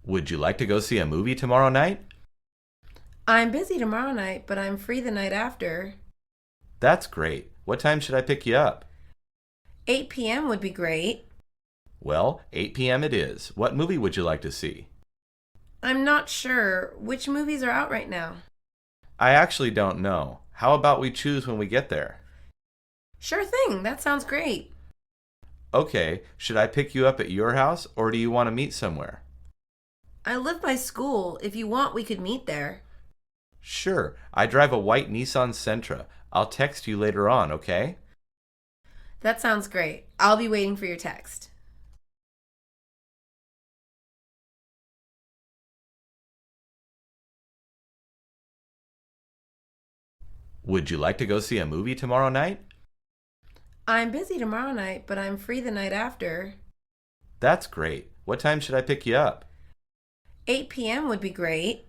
Would you like to go see a movie tomorrow night? I'm busy tomorrow night, but I'm free the night after. That's great. What time should I pick you up? 8 p.m. would be great. Well, 8 p.m. it is. What movie would you like to see? I'm not sure. Which movies are out right now? I actually don't know. How about we choose when we get there? Sure thing. That sounds great. Okay, should I pick you up at your house or do you want to meet somewhere? I live by school. If you want, we could meet there. Sure, I drive a white Nissan Sentra. I'll text you later on, okay? That sounds great. I'll be waiting for your text. Would you like to go see a movie tomorrow night? I'm busy tomorrow night, but I'm free the night after. That's great. What time should I pick you up? 8 p.m. would be great.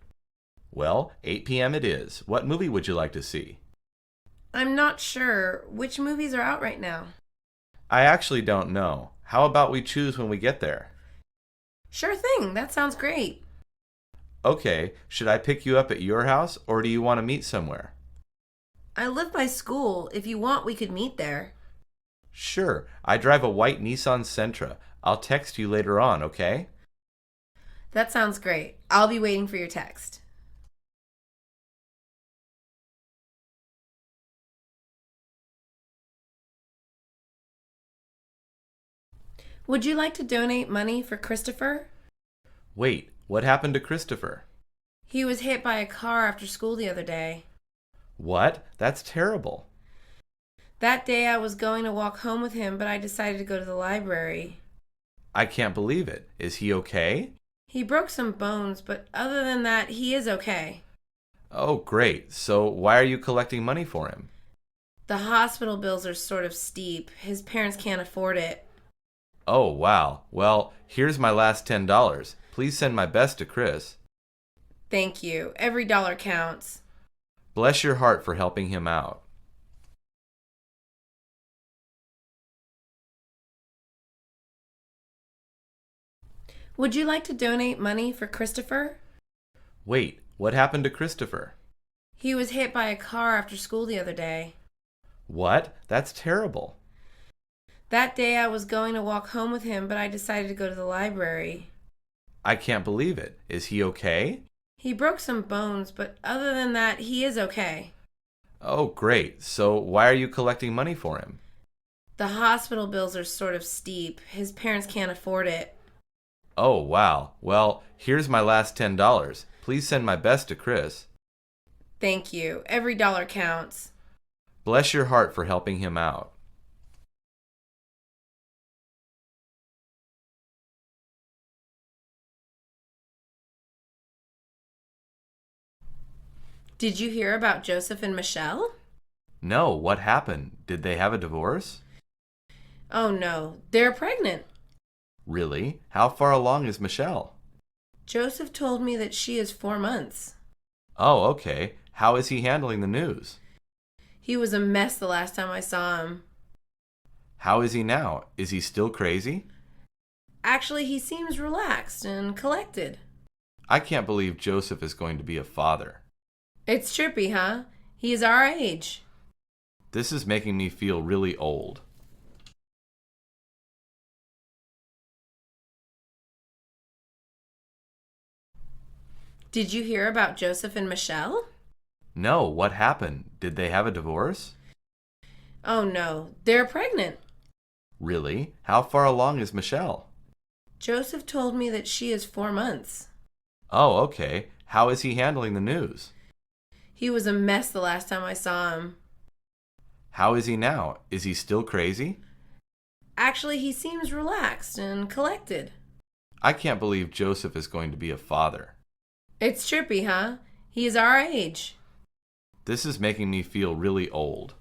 Well, 8 p.m. it is. What movie would you like to see? I'm not sure. Which movies are out right now? I actually don't know. How about we choose when we get there? Sure thing. That sounds great. Okay, should I pick you up at your house or do you want to meet somewhere? I live by school. If you want, we could meet there. Sure, I drive a white Nissan Sentra. I'll text you later on, okay? That sounds great. I'll be waiting for your text. Would you like to donate money for Christopher? Wait, what happened to Christopher? He was hit by a car after school the other day. What? That's terrible. That day I was going to walk home with him, but I decided to go to the library. I can't believe it. Is he okay? He broke some bones, but other than that, he is okay. Oh, great. So why are you collecting money for him? The hospital bills are sort of steep. His parents can't afford it. Oh, wow. Well, here's my last $10. Please send my best to Chris. Thank you. Every dollar counts. Bless your heart for helping him out. Would you like to donate money for Christopher? Wait, what happened to Christopher? He was hit by a car after school the other day. What? That's terrible. That day I was going to walk home with him, but I decided to go to the library. I can't believe it. Is he okay? He broke some bones, but other than that, he is okay. Oh, great. So why are you collecting money for him? The hospital bills are sort of steep. His parents can't afford it. Oh, wow. Well, here's my last $10. Please send my best to Chris. Thank you. Every dollar counts. Bless your heart for helping him out. Did you hear about Joseph and Michelle? No, what happened? Did they have a divorce? Oh no, they're pregnant. Really? How far along is Michelle? Joseph told me that she is 4 months. Oh, okay. How is he handling the news? He was a mess the last time I saw him. How is he now? Is he still crazy? Actually, he seems relaxed and collected. I can't believe Joseph is going to be a father. It's trippy, huh? He is our age. This is making me feel really old. Did you hear about Joseph and Michelle? No, what happened? Did they have a divorce? Oh no, they're pregnant. Really? How far along is Michelle? Joseph told me that she is 4 months. Oh, okay. How is he handling the news? He was a mess the last time I saw him. How is he now? Is he still crazy? Actually, he seems relaxed and collected. I can't believe Joseph is going to be a father. It's trippy, huh? He is our age. This is making me feel really old.